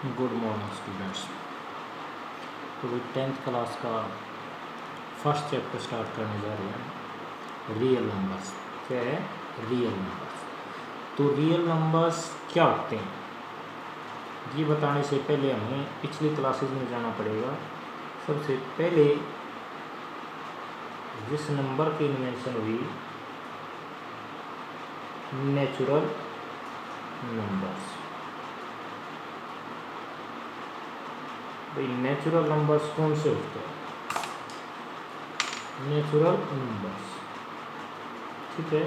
Good morning students. तो भाई 10th class का फर्स्ट चैप्टर स्टार्ट करने जा रहे हैं, रियल नंबर्स। क्या है? Real numbers. तो रियल नंबर्स क्या होते हैं ये बताने से पहले हमें पिछली क्लासेस में जाना पड़ेगा। सबसे पहले जिस नंबर की इन्वेंशन हुई, नेचुरल नंबर्स। भाई नेचुरल नंबर्स कौन से होते हैं? नेचुरल नंबर्स, ठीक है।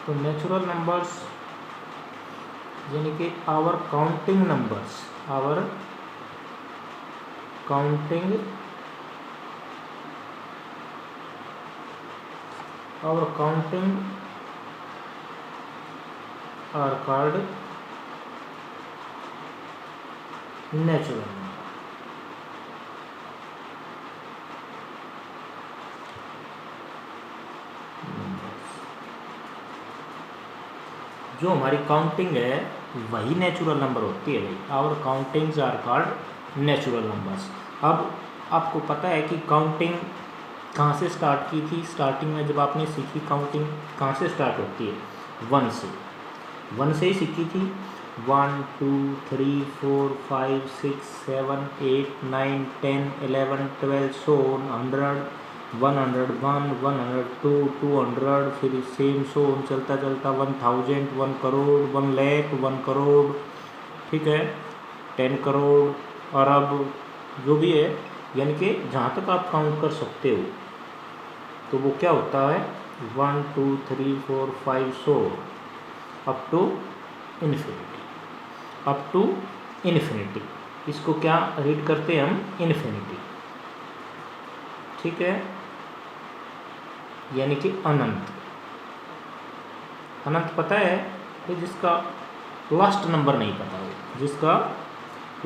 तो नेचुरल नंबर्स यानी कि our counting numbers, our counting are called natural number. जो हमारी काउंटिंग है वही नेचुरल नंबर होती है भाई। Our countings are called natural numbers. अब आपको पता है कि काउंटिंग कहाँ से स्टार्ट की थी? स्टार्टिंग में जब आपने सीखी काउंटिंग कहाँ से स्टार्ट होती है? 1 से। 1 से ही सीखी थी। 1 2 3 4 5 6 7 8 9 10 11 12 सो 100 101 102 200, फिर सेम सो चलता चलता 1000 1 करोड़ 1 लाख 1 करोड़, ठीक है, 10 करोड़, अरब, जो भी है, यानी कि जहाँ तक आप काउंट कर सकते हो तो वो क्या होता है? 1 2 3 4 5 so up to infinity, up to infinity. इसको क्या रीड करते हैं हम? इन्फिनिटी, ठीक है, यानी कि अनंत। अनंत पता है कि जिसका लास्ट नंबर नहीं पता हो, जिसका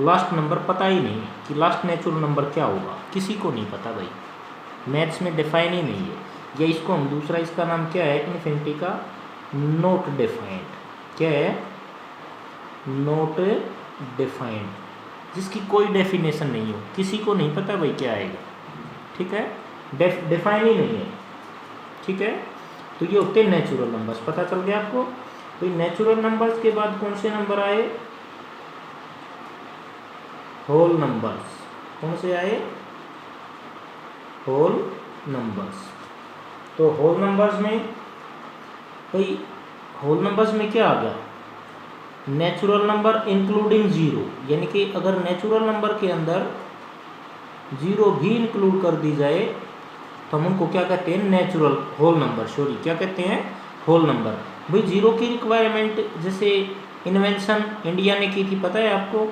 लास्ट नंबर पता ही नहीं कि लास्ट नेचुरल नंबर क्या होगा, किसी को नहीं पता भाई। मैथ्स में डिफाइन ही नहीं है। या इसको हम दूसरा, इसका नाम क्या है इन्फिनिटी का? Not defined. क्या है? नॉट डिफाइंड, जिसकी कोई डेफिनेशन नहीं हो, किसी को नहीं पता भाई क्या आएगा, ठीक है, डिफाइन ही नहीं है, ठीक है। तो ये होते हैं नेचुरल नंबर्स। पता चल गया आपको? तो नेचुरल नंबर्स के बाद कौन से नंबर आए? Whole numbers. कौन से आए? Whole numbers. तो होल नंबर्स में भाई, होल नंबर्स में क्या आ गया? नेचुरल नंबर इंक्लूडिंग जीरो, यानी कि अगर नेचुरल नंबर के अंदर जीरो भी इंक्लूड कर दी जाए तो हम उनको क्या कहते हैं? Natural whole number. सॉरी, क्या कहते हैं? Whole number. भाई जीरो की रिक्वायरमेंट जैसे इन्वेंशन इंडिया ने की थी, पता है आपको?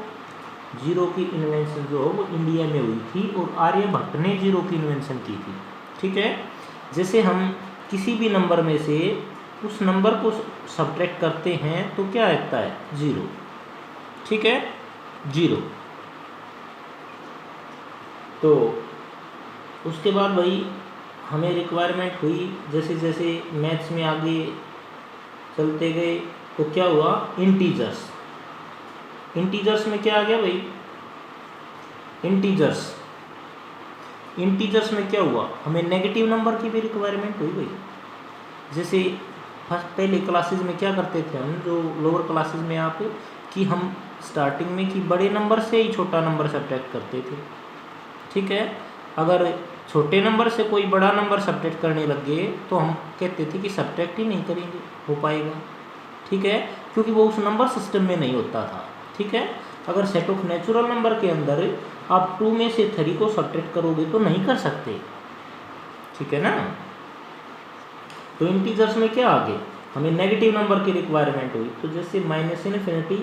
जीरो की इन्वेंशन जो हो वो इंडिया में हुई थी और आर्यभट्ट ने जीरो की इन्वेंशन की थी, ठीक है। जैसे हम किसी भी नंबर में से उस नंबर को सब्ट्रैक्ट करते हैं तो क्या आता है? जीरो, ठीक है, जीरो। तो उसके बाद भाई हमें रिक्वायरमेंट हुई, जैसे जैसे मैथ्स में आगे चलते गए तो क्या हुआ? इंटीजर्स। इंटीजर्स में क्या आ गया भाई? इंटीजर्स। इंटीजर्स में क्या हुआ? हमें नेगेटिव नंबर की भी रिक्वायरमेंट हुई भाई। जैसे फर्स्ट पहले क्लासेस में क्या करते थे हम, जो लोअर क्लासेस में आप, कि हम स्टार्टिंग में कि बड़े नंबर से ही छोटा नंबर सब्ट्रैक्ट करते थे, ठीक है। अगर छोटे नंबर से कोई बड़ा नंबर सब्ट्रैक्ट करने लग गए तो हम कहते थे कि सब्ट्रैक्ट ही नहीं करेंगे, हो पाएगा, ठीक है, क्योंकि वो उस नंबर सिस्टम में नहीं होता था, ठीक है। अगर सेट ऑफ नेचुरल नंबर के अंदर आप 2 में से 3 को सब्ट्रैक्ट करोगे तो नहीं कर सकते, ठीक है ना। तो इंटीजर्स में क्या आ गए? हमें नेगेटिव नंबर की रिक्वायरमेंट हुई, तो जैसे माइनस इन्फिनिटी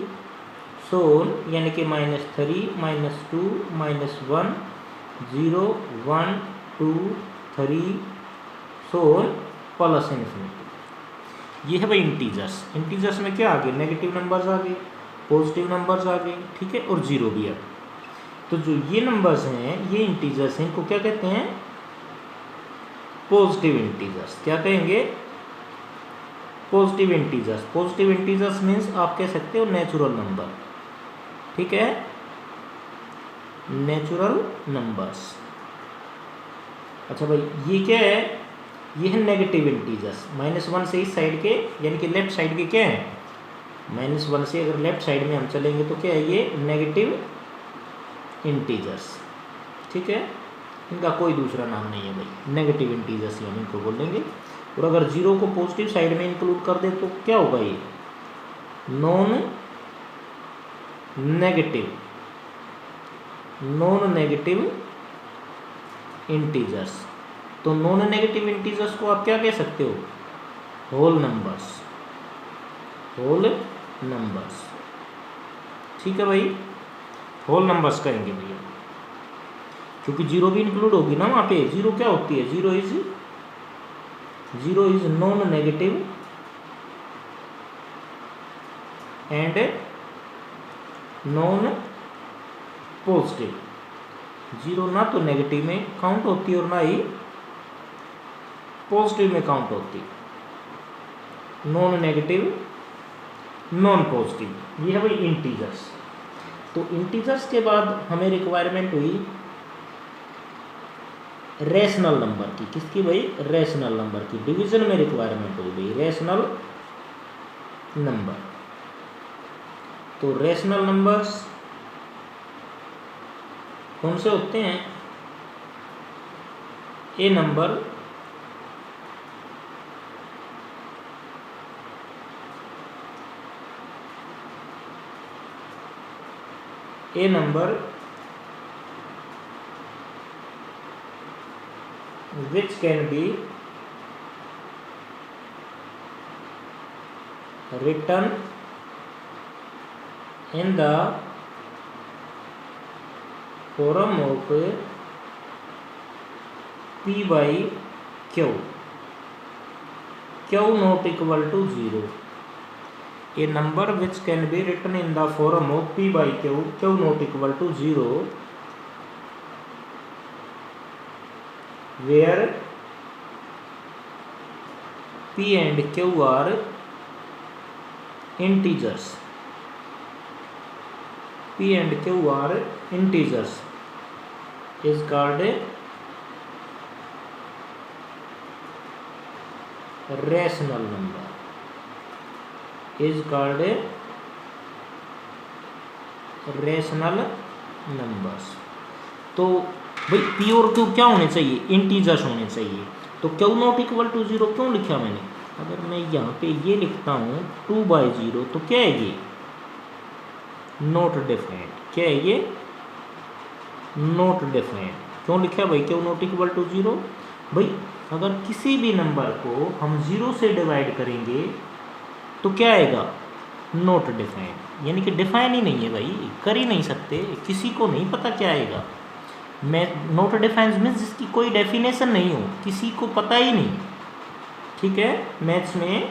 सोल, यानी कि -3 -2 -1 0 1 2 3 सोल प्लस इन्फिनिटी। ये है भाई इंटीजर्स। इंटीजर्स में क्या आ गए? नेगेटिव नंबर्स आ गए, पॉजिटिव नंबर्स आ गए, ठीक है, और जीरो भी आ गए। तो जो ये नंबर्स हैं, ये इंटीजर्स हैं, इनको क्या कहते हैं? Positive integers. क्या कहेंगे? Positive integers. Positive integers means आप कह सकते हो नेचुरल नंबर, ठीक है, नेचुरल नंबर्स। अच्छा भाई ये क्या है, ये है नेगेटिव इंटीजर्स। -1 से इस साइड के यानी कि लेफ्ट साइड के क्या है, -1 से अगर लेफ्ट साइड में हम चलेंगे तो क्या है, ये नेगेटिव इंटीजर्स। ठीक है, इनका कोई दूसरा नाम नहीं है भाई, नेगेटिव इंटीजर्स ही हम इनको बोलेंगे। और अगर 0 को पॉजिटिव साइड में इंक्लूड कर दे तो क्या होगा, ये नॉन नेगेटिव इंटीजर्स। तो नॉन नेगेटिव इंटीजर्स को आप क्या कह सकते हो, होल नंबर्स। ठीक है भाई, होल नंबर्स कहेंगे भैया, क्योंकि 0 भी इंक्लूड होगी ना वहाँ पे। 0 क्या होती है, 0 is non negative and non positive. 0 ना तो नेगेटिव में काउंट होती है और ना ही पॉजिटिव में काउंट होती है। नॉन नेगेटिव नॉन पॉजिटिव, ये है भाई इंटीजर्स। तो इंटीजर्स के बाद हमें रिक्वायरमेंट हुई रैशनल नंबर की। किसकी भाई, रैशनल नंबर की। डिवीजन में रिक्वायरमेंट हुई भाई रैशनल नंबर। तो रैशनल नंबर्स कौन से होते हैं, a number which can be written in the form of P by Q, Q not equal to 0. A number which can be written in the form of P by Q, Q not equal to 0, where P and Q are integers. P and Q are integers is called rational number. Is called rational numbers. तो भाई P और Q क्या होने चाहिए, integers होने चाहिए। तो Q not equal to 0 क्यों लिखा मैंने, अगर मैं यहाँ पे ये लिखता हूँ 2/0 तो क्या है ये, नॉट डिफाइंड। क्या है ये, नॉट डिफाइंड। क्यों लिखा भाई Q नॉट इक्वल टू 0, भाई अगर किसी भी नंबर को हम 0 से डिवाइड करेंगे तो क्या आएगा, नॉट डिफाइंड। यानी कि डिफाइन ही नहीं है भाई, कर ही नहीं सकते, किसी को नहीं पता क्या आएगा। मैं नॉट डिफाइंड मीन्स जिसकी कोई डेफिनेशन नहीं हो, किसी को पता ही नहीं। ठीक है, मैथ्स में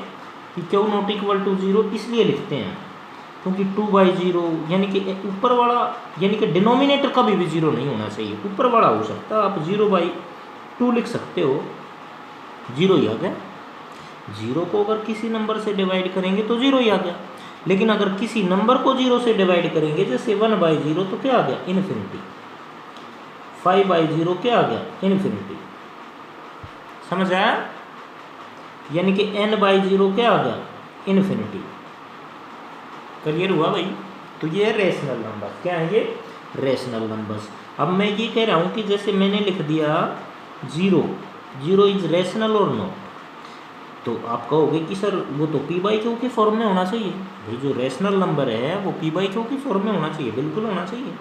कि Q नॉट इक्वल टू 0 इसलिए लिखते हैं क्योंकि 2/0 यानी कि ऊपर वाला यानी कि डिनोमिनेटर कभी भी 0 नहीं होना चाहिए, ऊपर वाला हो सकता है। आप 0/2 लिख सकते हो, 0 ही आ गया। 0 को अगर किसी नंबर से डिवाइड करेंगे तो 0 ही आ गया, लेकिन अगर किसी नंबर को 0 से डिवाइड करेंगे जैसे 1/0 तो क्या आ गया, इन्फिनिटी। 5/0 क्या आ गया, इन्फिनिटी। समझ आया, यानी कि n/0 क्या आ गया, इन्फिनिटी। क्लियर हुआ भाई। तो ये है रेशनल नंबर। क्या है ये, रेशनल नंबर्स। अब मैं ये कह रहा हूँ कि जैसे मैंने लिख दिया 0 इज रेशनल और नॉट, तो आप कहोगे कि सर वो तो P/Q के फॉर्म में होना चाहिए। भाई जो रेशनल नंबर है वो P/Q के फॉर्म में होना चाहिए, बिल्कुल होना चाहिए।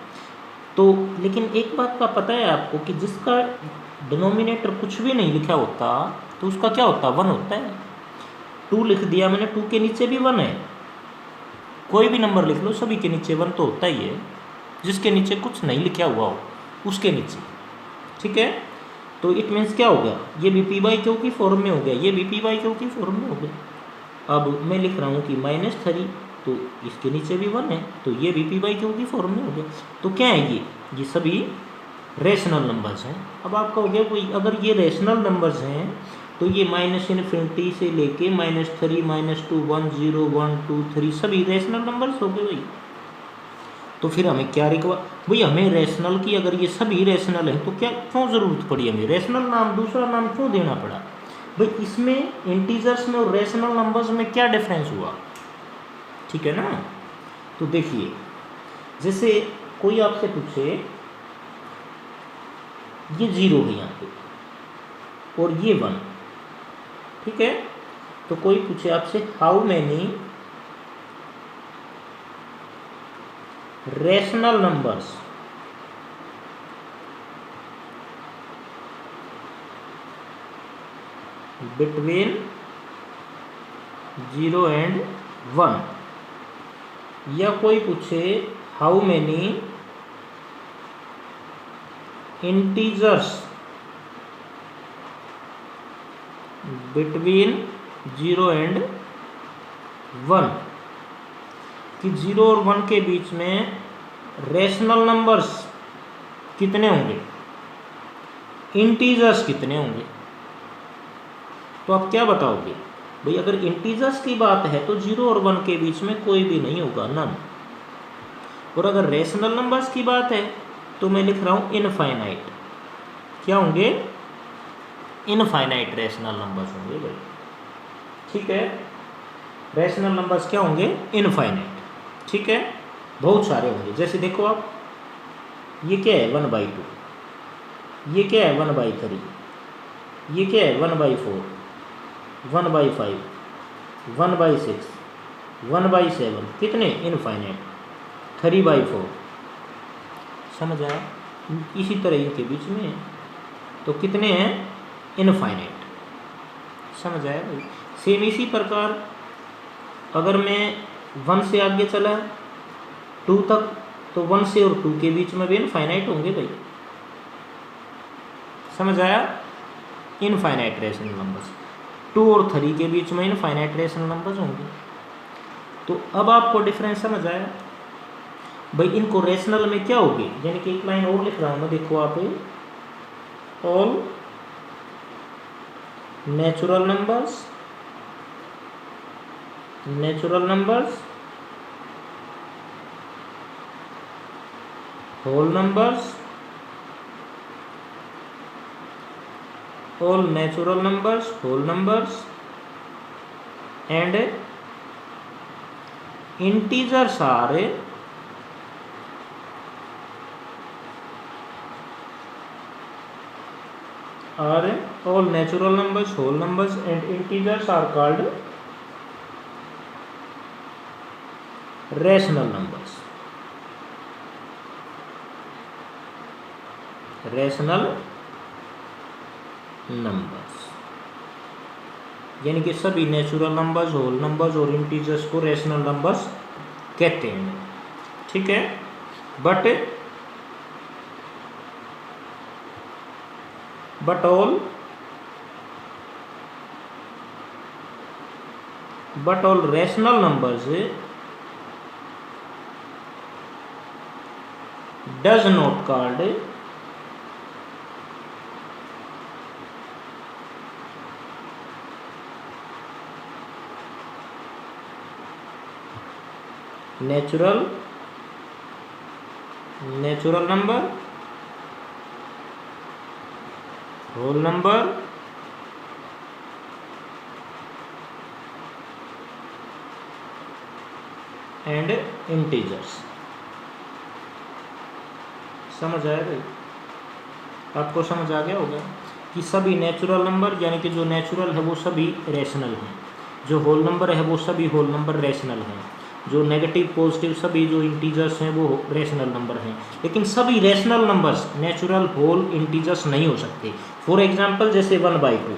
तो लेकिन एक बात का पता है आपको कि जिसका डिनोमिनेटर कुछ भी नहीं लिखा होता तो उसका क्या होता है, 1 होता है। 2 लिख दिया मैंने, 2 के नीचे भी 1 है। कोई भी नंबर लिख लो, सभी के नीचे 1 तो होता ही है। जिसके नीचे कुछ नहीं लिखा हुआ हो उसके नीचे, ठीक है। तो इट मीन्स क्या हो गया, ये भी P/Q की फॉर्म में हो गया, ये भी P/Q की फॉर्म में हो गया। अब मैं लिख रहा हूँ कि -3, तो इसके नीचे भी 1 है, तो ये भी P/Q की फॉर्म में हो गया। तो क्या है ये सभी रेशनल नंबर्स हैं। अब आप कहोगे कोई अगर ये रेशनल नंबर्स हैं तो ये -∞ से लेके -3, -2, 1, 0, 1, 2, 3 सभी रेशनल नंबर्स हो गए भाई। तो फिर हमें क्या भाई हमें रेशनल की, अगर ये सभी रेशनल है तो क्या क्यों ज़रूरत पड़ी हमें रेशनल नाम, दूसरा नाम क्यों देना पड़ा भाई? इसमें इंटीजर्स में और रेशनल नंबर्स में क्या डिफरेंस हुआ? ठीक है ना। तो देखिए, जैसे कोई आपसे पूछे ये 0 है यहाँ पे और ये 1, ठीक है, तो कोई पूछे आपसे how many rational numbers between 0 and 1, या कोई पूछे how many integers between 0 and 1, कि 0 और 1 के बीच में रेशनल नंबर्स कितने होंगे, इंटीजर्स कितने होंगे? तो आप क्या बताओगे भाई? अगर इंटीजर्स की बात है तो 0 और 1 के बीच में कोई भी नहीं होगा, नन। और अगर रेशनल नंबर्स की बात है तो मैं लिख रहा हूँ इनफाइनाइट। क्या होंगे? इनफाइनाइट रेशनल नंबर्स होंगे भाई, ठीक है। रेशनल नंबर्स क्या होंगे? इनफाइनाइट, ठीक है, बहुत सारे होंगे। जैसे देखो आप, ये क्या है 1/2, ये क्या है 1/3, ये क्या है 1/4, 1/5, 1/6, 1/7, कितने? इनफाइनाइट। 3/4, समझ आया? इसी तरह इनके बीच में तो कितने हैं? इनफाइनाइट, समझ आया भाई? सेम इसी प्रकार अगर मैं 1 से आगे चला 2 तक, तो 1 से और 2 के बीच में भी इनफाइनाइट होंगे भाई, समझ आया? Infinite rational numbers. 2 और 3 के बीच में इनफाइनाइट रेशनल नंबर्स होंगे। तो अब आपको डिफरेंस समझ आया भाई? इनको रेशनल में क्या होगी, यानी कि एक लाइन और लिख रहा हूँ मैं, देखो आप, all natural numbers, natural numbers, whole numbers, all natural numbers, whole numbers and integers are all natural numbers, whole numbers and integers are called rational numbers, rational numbers. यानी कि सभी नेचुरल नंबर्स, होल नंबर्स और integers को rational numbers कहते हैं, ठीक है। But all rational numbers does not called natural number, whole number and integers. समझ आया भाई? आपको समझ आ गया होगा कि सभी नेचुरल नंबर, यानी कि जो नेचुरल है वो सभी रेशनल हैं, जो होल नंबर है वो सभी होल नंबर रेशनल हैं, जो नेगेटिव पॉजिटिव सभी जो इंटीजर्स हैं वो रेशनल नंबर हैं। लेकिन सभी rational numbers natural, whole, integers नहीं हो सकते। फॉर एग्जांपल जैसे 1/2,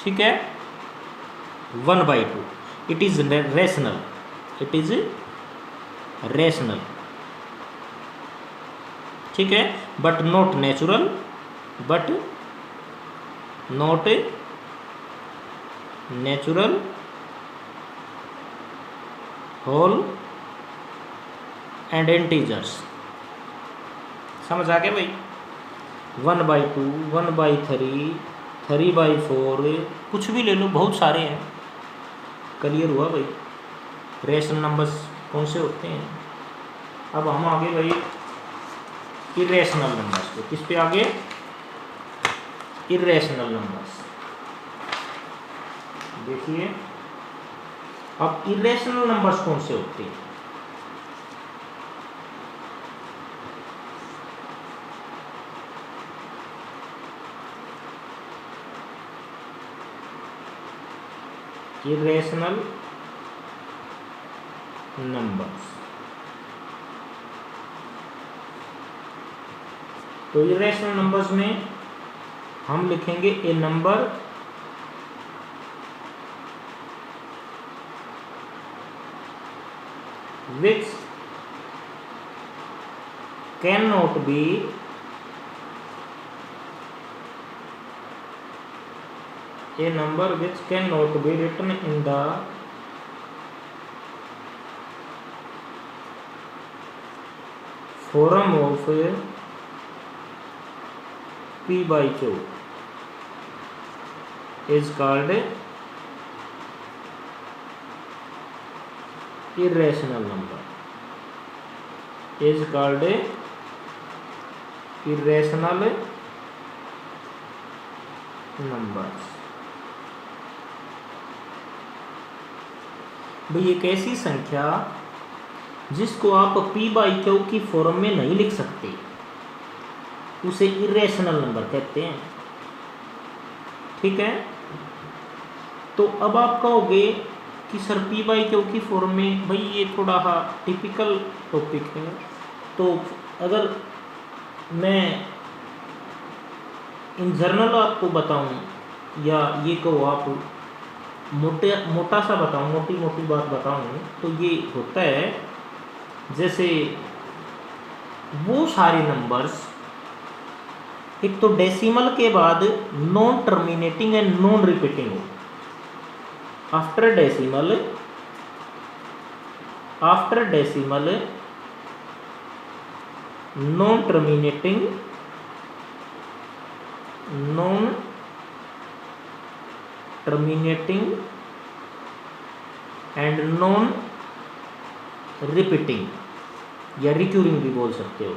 ठीक है, 1/2 it is rational, it is rational, ठीक है, but not natural, but not natural, whole and integers. समझ आ गया भाई? 1/2, 1/3, 3/4, कुछ भी ले लो, बहुत सारे हैं। क्लियर हुआ भाई? रेशनल नंबर्स कौन से होते हैं? अब हम आगे भाई इरेशनल नंबर्स पे, किस पे आगे? Irrational numbers. देखिए अब इरेशनल नंबर्स कौन से होते हैं? इरेशनल नंबर्स, तो इरेशनल नंबर्स में हम लिखेंगे ए number which cannot be a number which cannot be written in the form of p by q is called irrational number, is called irrational numbers। भाई एक ऐसी संख्या जिसको आप p बाई क्यू की फॉर्म में नहीं लिख सकते उसे इरेशनल नंबर कहते हैं। ठीक है, तो अब आप कहोगे कि सर p बाई क्यू की फॉर्म में, भाई ये थोड़ा टिपिकल टॉपिक है, तो अगर मैं इन जनरल आपको बताऊं या ये कहो आप मोटा सा बताऊं, मोटी मोटी बात बताऊं, तो ये होता है जैसे वो सारे नंबर्स, एक तो डेसिमल के बाद non terminating and non repeating हो। After decimal non terminating, non terminating and non repeating या रिक्यूरिंग भी बोल सकते हो,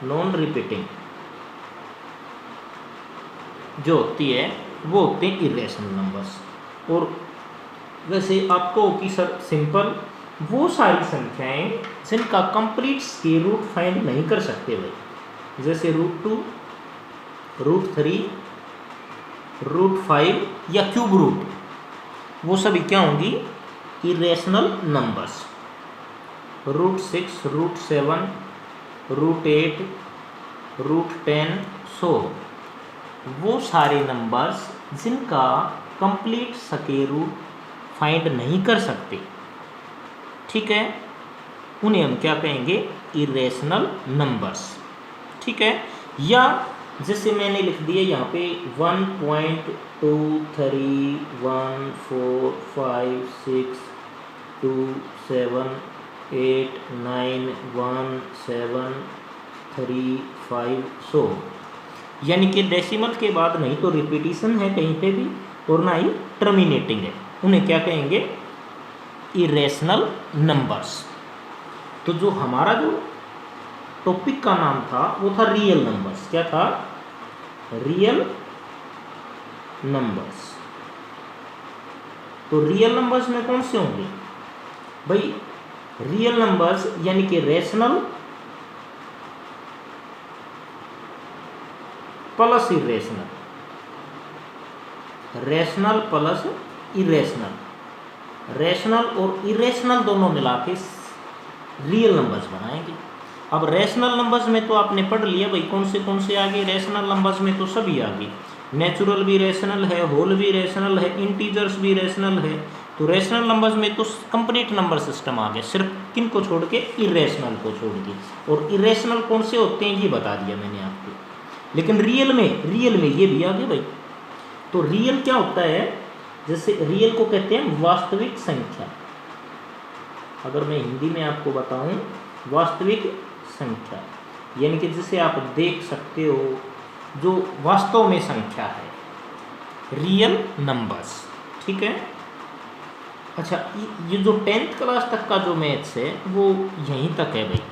नॉन रिपीटिंग जो होती है वो होते हैं इरेशनल नंबर्स। और वैसे आपको कि सर सिंपल वो सारी संख्याएं जिनका कंप्लीट स्क्वायर रूट फाइंड नहीं कर सकते भाई, जैसे √2, √3, √5 या क्यूब रूट, वो सभी क्या होंगी? Irrational numbers. √6, √7, √8, √10, सो वो सारे नंबर्स जिनका कंप्लीट स्क्वायर रूट फाइंड नहीं कर सकते, ठीक है, उन्हें हम क्या कहेंगे? Irrational numbers. ठीक है, या जैसे मैंने लिख दिया यहाँ पे 1.2, 3, 1, 4, 5, 6, 2, 7, 8, 9, 1, 7, 3, 5, सो यानी कि डेसिमल के बाद नहीं तो रिपीटिशन है कहीं पे भी और ना ही टर्मिनेटिंग है, उन्हें क्या कहेंगे? Irrational numbers. तो जो हमारा जो टॉपिक का नाम था वो था रियल नंबर्स। क्या था? Real numbers. तो रियल नंबर्स में कौन से होंगे भाई? रियल नंबर्स यानी कि rational plus irrational, rational plus irrational, rational और इरेशनल दोनों मिला के रियल नंबर्स बनाएंगे। अब रेशनल नंबर्स में तो आपने पढ़ लिया भाई कौन से आ गए। रेशनल नंबर्स में तो सभी आ गए, नेचुरल भी रेशनल है, होल भी रेशनल है, इंटीजर्स भी रेशनल है। तो रेशनल नंबर्स में तो कंप्लीट नंबर सिस्टम आ गया, सिर्फ किन को छोड़ के? इरेशनल को छोड़ के। और इरेशनल कौन से होते हैं ये बता दिया मैंने आपको। लेकिन रियल में ये भी आ गए भाई। तो रियल क्या होता है? जैसे रियल को कहते हैं वास्तविक संख्या। अगर मैं हिंदी में आपको बताऊं, वास्तविक संख्या यानी कि जिसे आप देख सकते हो, जो वास्तव में संख्या है, रियल नंबर्स। ठीक है, अच्छा, ये जो 10th क्लास तक का जो मैथ्स है वो यहीं तक है भाई।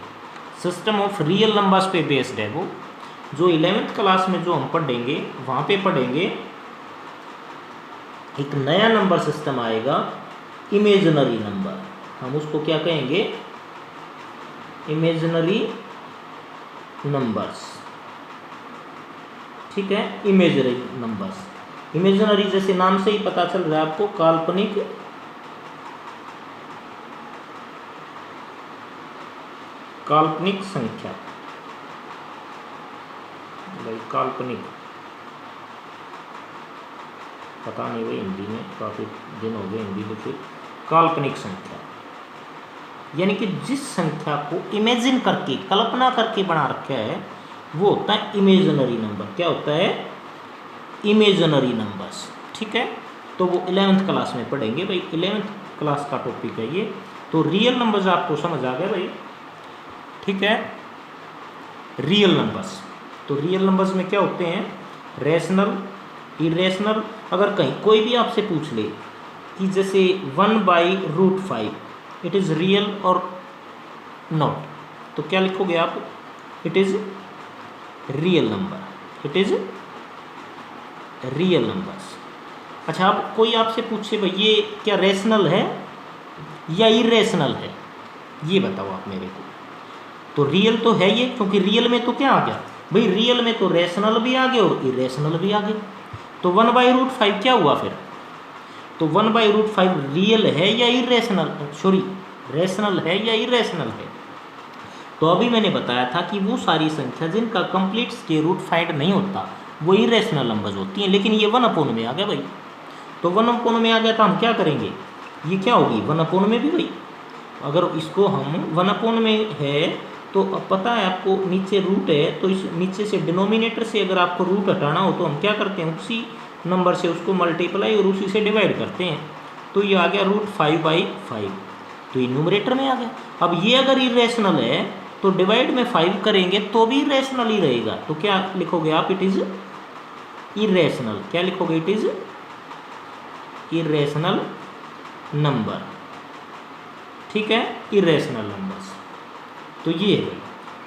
सिस्टम ऑफ रियल नंबर्स पे बेस्ड है वो। जो 11th क्लास में जो हम पढ़ेंगे वहाँ पे पढ़ेंगे एक नया नंबर सिस्टम आएगा, इमेजिनरी नंबर। हम उसको क्या कहेंगे? Imaginary numbers. ठीक है, इमेजिनरी नंबर्स। इमेजिनरी जैसे नाम से ही पता चल रहा है आपको, काल्पनिक काल्पनिक संख्या। भाई काल्पनिक पता नहीं भाई, हिंदी में काफ़ी दिन हो गए हिंदी लिखे। काल्पनिक संख्या यानी कि जिस संख्या को इमेजिन करके, कल्पना करके बना रखा है वो होता है इमेजिनरी नंबर। क्या होता है? Imaginary numbers. ठीक है, तो वो 11th क्लास में पढ़ेंगे भाई, 11th क्लास का टॉपिक है ये। तो रियल नंबर्स आपको समझ आ गए भाई। ठीक है, रियल नंबर्स। तो रियल नंबर्स में क्या होते हैं? Rational, irrational. अगर कहीं कोई भी आपसे पूछ ले कि जैसे 1/√5 इट इज़ रियल और नॉट, तो क्या लिखोगे आप? It is real number, it is real numbers. अच्छा, अब कोई आपसे पूछे भाई ये क्या रैशनल है या इरेशनल है, ये बताओ आप मेरे को। तो रियल तो है ये, क्योंकि रियल में तो क्या आ गया भाई? रियल में तो रैशनल भी आ गया और इरेशनल भी आ गया। तो 1/√5 क्या हुआ फिर? तो 1/√5 रियल है या इरेशनल? सॉरी, रैशनल है या इरेशनल है? तो अभी मैंने बताया था कि वो सारी संख्या जिनका कंप्लीट स्क्वायर रूट फाइंड नहीं होता वो इरेशनल नंबर्स होती हैं। लेकिन ये 1/में आ गया भाई, तो 1/में आ गया तो हम क्या करेंगे? ये क्या होगी? 1/में भी भाई। अगर इसको हम 1/ में है तो अब पता है आपको नीचे रूट है, तो इस नीचे से डिनोमिनेटर से अगर आपको रूट हटाना हो तो हम क्या करते हैं? उसी नंबर से उसको मल्टीप्लाई और उसी से डिवाइड करते हैं। तो ये आ गया √5/5, तो ये न्यूमरेटर में आ गया। अब ये अगर इरेशनल है तो डिवाइड में 5 करेंगे तो भी इरेशनल ही रहेगा। तो क्या लिखोगे आप? It is irrational. क्या लिखोगे? It is irrational number. ठीक है, इरेशनल नंबर्स। तो ये है।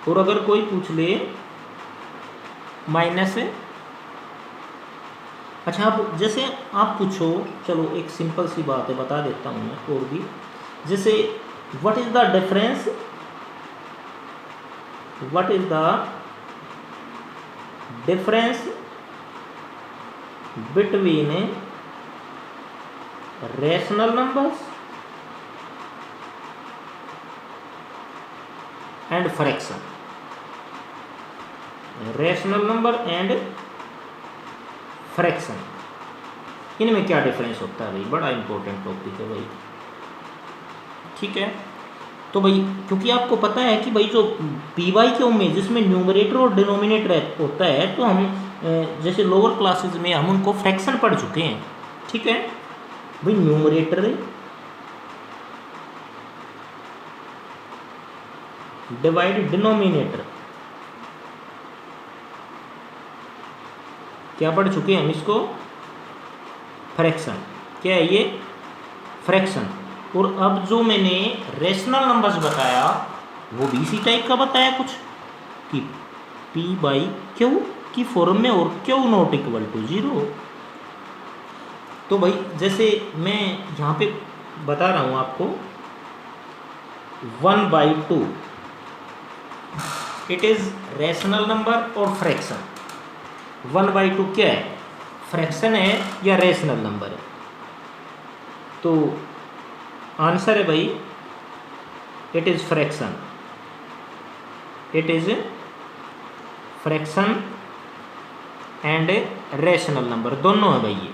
और अगर कोई पूछ ले माइनस, अच्छा अब जैसे आप पूछो, चलो एक सिंपल सी बात है बता देता हूँ मैं और भी। जैसे what is the difference, what is the difference between rational numbers and fraction? Rational number and fraction, इनमें क्या डिफरेंस होता है भाई? बड़ा इंपॉर्टेंट टॉपिक है भाई। ठीक है, तो भाई क्योंकि आपको पता है कि भाई जो PY में जिसमें न्यूमरेटर और डिनोमिनेटर होता है, तो हम जैसे लोअर क्लासेस में हम उनको फ्रैक्शन पढ़ चुके हैं। ठीक है भाई, न्यूमरेटर डिवाइड डिनोमिनेटर, क्या पढ़ चुके हैं हम इसको? फ्रैक्शन। क्या है ये? फ्रैक्शन। और अब जो मैंने रैशनल नंबर्स बताया वो भी इसी टाइप का बताया कुछ, कि P/Q की फॉर्म में और Q नॉट इक्वल टू 0। तो भाई जैसे मैं यहाँ पे बता रहा हूँ आपको 1/2 इट इज़ रैशनल नंबर और फ्रैक्शन। 1/2 क्या है? फ्रैक्शन है या रैशनल नंबर है? तो आंसर है भाई it is fraction. It is fraction and rational number, दोनों है भाई। ये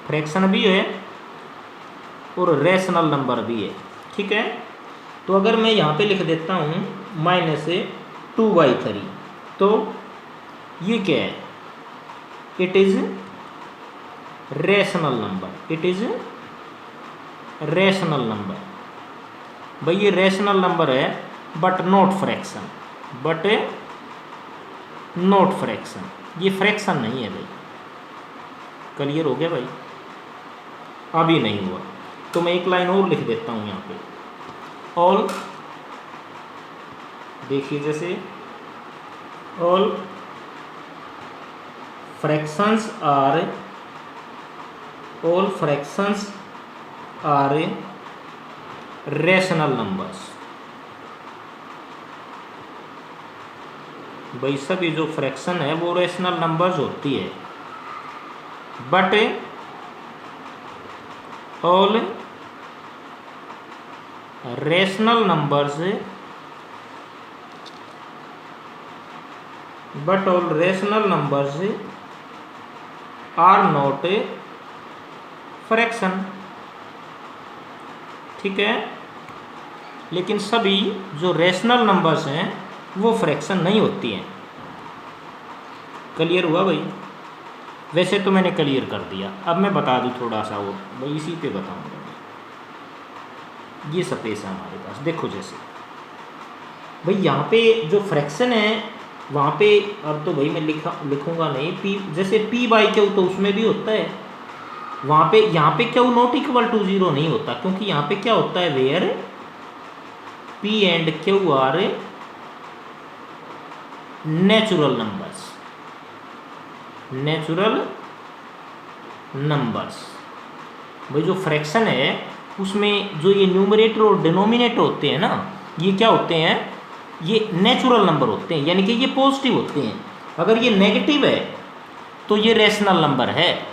फ्रैक्शन भी है और रैशनल नंबर भी है। ठीक है, तो अगर मैं यहाँ पे लिख देता हूँ -2/3, तो ये क्या है? It is rational number. It is rational number भाई, ये रैशनल नंबर है but not fraction, but not fraction, ये फ्रैक्शन नहीं है भाई। क्लियर हो गया भाई? अभी नहीं हुआ तो मैं एक लाइन और लिख देता हूँ यहाँ पे, ऑल देखिए जैसे all fractions are rational numbers. भाई सब ये जो फ्रैक्शन है वो रेशनल नंबर्स होती है, but all rational numbers are not fraction. ठीक है, लेकिन सभी जो रेशनल नंबर्स हैं वो फ्रैक्शन नहीं होती हैं। क्लियर हुआ भाई? वैसे तो मैंने क्लियर कर दिया, अब मैं बता दूं थोड़ा सा और भाई, इसी पे बताऊंगा। ये स्पेस है हमारे पास, देखो जैसे भाई यहाँ पे जो फ्रैक्शन है वहाँ पे, अब तो भाई मैं लिखूंगा नहीं पी, जैसे पी बाई क्यू तो उसमें भी होता है वहाँ पे, यहाँ पे क्यू नॉट इक्वल टू 0 नहीं होता, क्योंकि यहाँ पे क्या होता है, where P and Q are natural numbers. भाई जो फ्रैक्शन है उसमें जो ये न्यूमरेटर और डिनोमिनेटर होते हैं ना, ये क्या होते हैं, ये नेचुरल नंबर होते हैं, यानी कि ये पॉजिटिव होते हैं। अगर ये नेगेटिव है तो ये रेशनल नंबर है,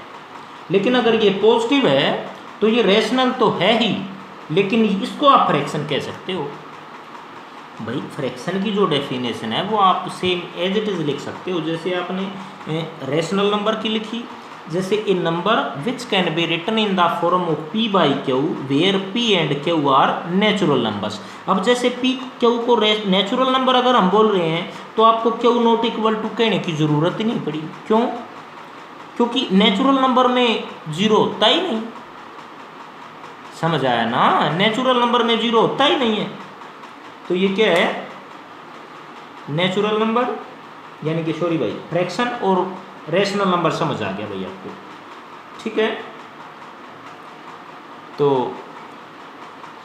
लेकिन अगर ये पॉजिटिव है तो ये रेशनल तो है ही, लेकिन इसको आप फ्रैक्शन कह सकते हो। भाई फ्रैक्शन की जो डेफिनेशन है वो आप सेम एज इट इज़ लिख सकते हो, जैसे आपने रेशनल नंबर की लिखी, जैसे a number which can be written in the form of p by q where P and Q are natural numbers. अब जैसे पी क्यू को नेचुरल नंबर अगर हम बोल रहे हैं तो आपको क्यू नॉट इक्वल टू कहने की ज़रूरत ही नहीं पड़ी। क्यों? क्योंकि नेचुरल नंबर में 0 होता ही नहीं। समझ आया ना? नेचुरल नंबर में 0 होता ही नहीं है। तो ये क्या है, नेचुरल नंबर, यानी कि सॉरी भाई फ्रैक्शन और रेशनल नंबर समझ आ गया भाई आपको? ठीक है, तो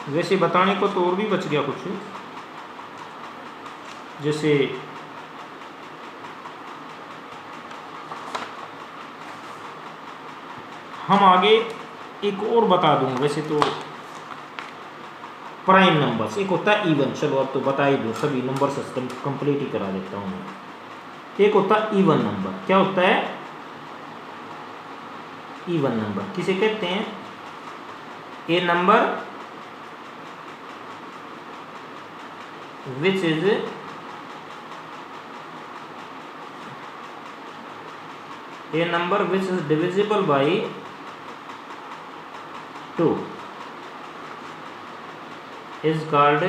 वैसे बताने को तो और भी बच गया कुछ, जैसे हम आगे एक और बता दूं, वैसे तो प्राइम नंबर्स, एक होता है इवन, चलो अब तो बता ही दूँ, सभी नंबर सिस्टम कंप्लीट ही करा देता हूँ मैं। एक होता है इवन नंबर। क्या होता है इवन नंबर? किसे कहते हैं? A number which is divisible by 2 is called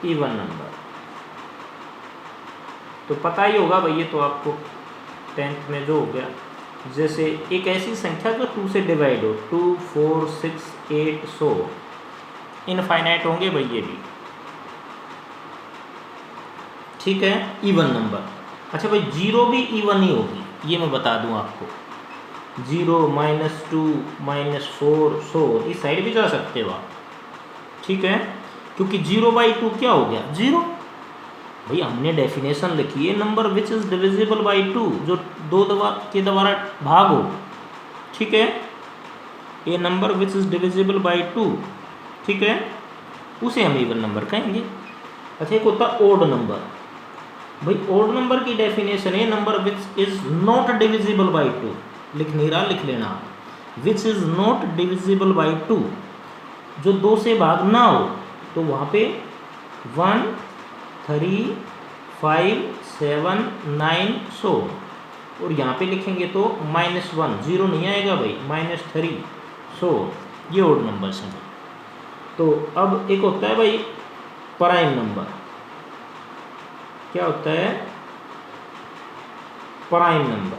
even number. तो पता ही होगा भाई, ये तो आपको 10th में जो हो गया, जैसे एक ऐसी संख्या जो 2 से डिवाइड हो, 2, 4, 6, 8, 100 इनफाइनाइट होंगे भाई ये भी। ठीक है, इवन नंबर। अच्छा भाई 0 भी इवन ही होगी, ये मैं बता दूं आपको। 0, -2, -4, 100 इस साइड भी जा सकते हो आप। ठीक है, क्योंकि 0/2 क्या हो गया? 0। भाई हमने डेफिनेशन लिखी है, number which is divisible by 2, जो 2 के द्वारा भाग हो। ठीक है, ये number which is divisible by 2, ठीक है, उसे हम इवन नंबर कहेंगे। अच्छा एक होता है ओड नंबर। भाई ओड नंबर की डेफिनेशन है, number which is not divisible by 2, लिख नहीं रहा, लिख लेना आप, which is not divisible by 2, जो 2 से भाग ना हो। तो वहाँ पे 1, 3, 5, 7, 9, 100, और यहाँ पे लिखेंगे तो -1, 0 नहीं आएगा भाई, -3, 100, ये ओड नंबर्स हैं। तो अब एक होता है भाई प्राइम नंबर। क्या होता है prime number?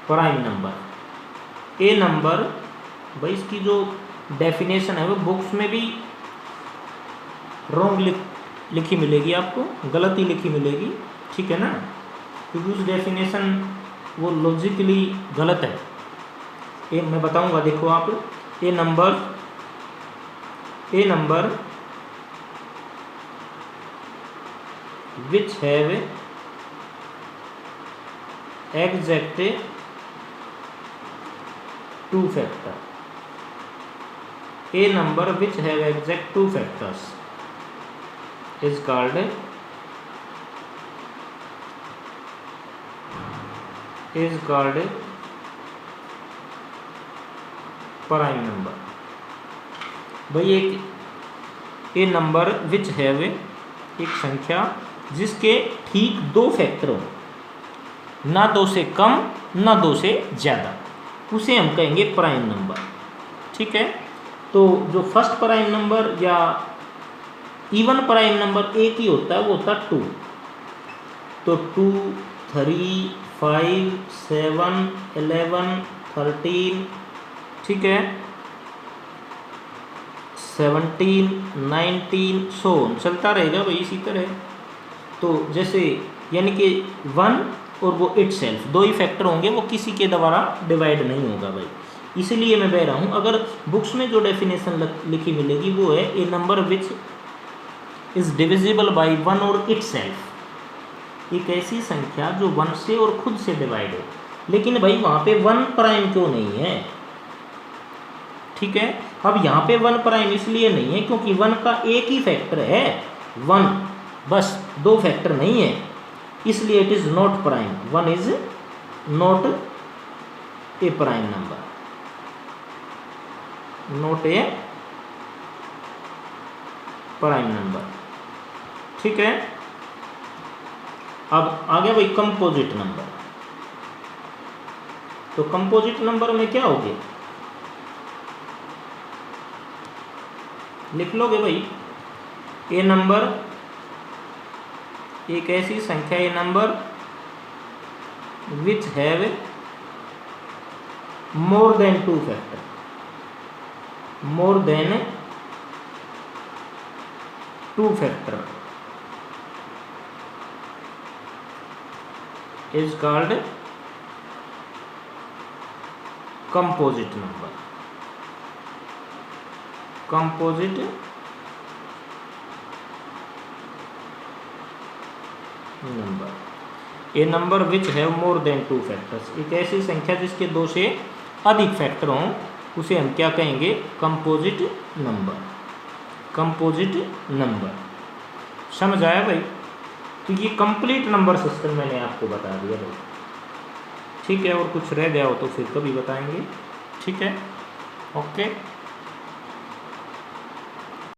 Prime number a number, भाई इसकी जो डेफिनेशन है वो बुक्स में भी रॉन्ग लिखी मिलेगी आपको, गलत ही लिखी मिलेगी। ठीक है ना, क्योंकि उस डेफिनेशन वो लॉजिकली गलत है। ये मैं बताऊंगा, देखो आप, a number a number which have exact two factor, a number which have exact two factors is called prime number. भाई एक ए नंबर विच हैव, एक संख्या जिसके ठीक दो फैक्टर हो, ना दो से कम ना दो से ज़्यादा, उसे हम कहेंगे प्राइम नंबर। ठीक है, तो जो फर्स्ट प्राइम नंबर या इवन प्राइम नंबर एक ही होता है, वो होता है 2। तो 2, 3, 5, 7, 11, 13, ठीक है, 17, 19 सो चलता रहेगा भाई इसी तरह। तो जैसे यानी कि 1 और वो इट सेल्फ, दो ही फैक्टर होंगे, वो किसी के द्वारा डिवाइड नहीं होगा भाई। इसीलिए मैं बह रहा हूँ, अगर बुक्स में जो डेफिनेशन लिखी मिलेगी वो है a number which is divisible by 1 और इट सेल्फ, एक ऐसी संख्या जो 1 से और खुद से डिवाइड हो। लेकिन भाई वहाँ पे 1 प्राइम क्यों नहीं है? ठीक है, अब यहाँ पे 1 प्राइम इसलिए नहीं है क्योंकि 1 का एक ही फैक्टर है 1, बस दो फैक्टर नहीं है, इसलिए it is not prime. 1 is not a prime number, not a prime number. ठीक है, अब आ गया भाई कंपोजिट नंबर। तो कंपोजिट नंबर में क्या हो गया, लिख लोगे भाई, ए नंबर एक ऐसी संख्या, a number which have more than 2 factor, more than 2 factor is called composite number. Composite number, a number which have more than 2 factors, एक ऐसी संख्या जिसके 2 से अधिक फैक्टर हों, उसे हम क्या कहेंगे? Composite number. कंपोजिट नंबर समझ आया भाई? तो ये कंप्लीट नंबर सिस्टम मैंने आपको बता दिया भाई। ठीक है, और कुछ रह गया हो तो फिर कभी बताएंगे। ठीक है, ओके।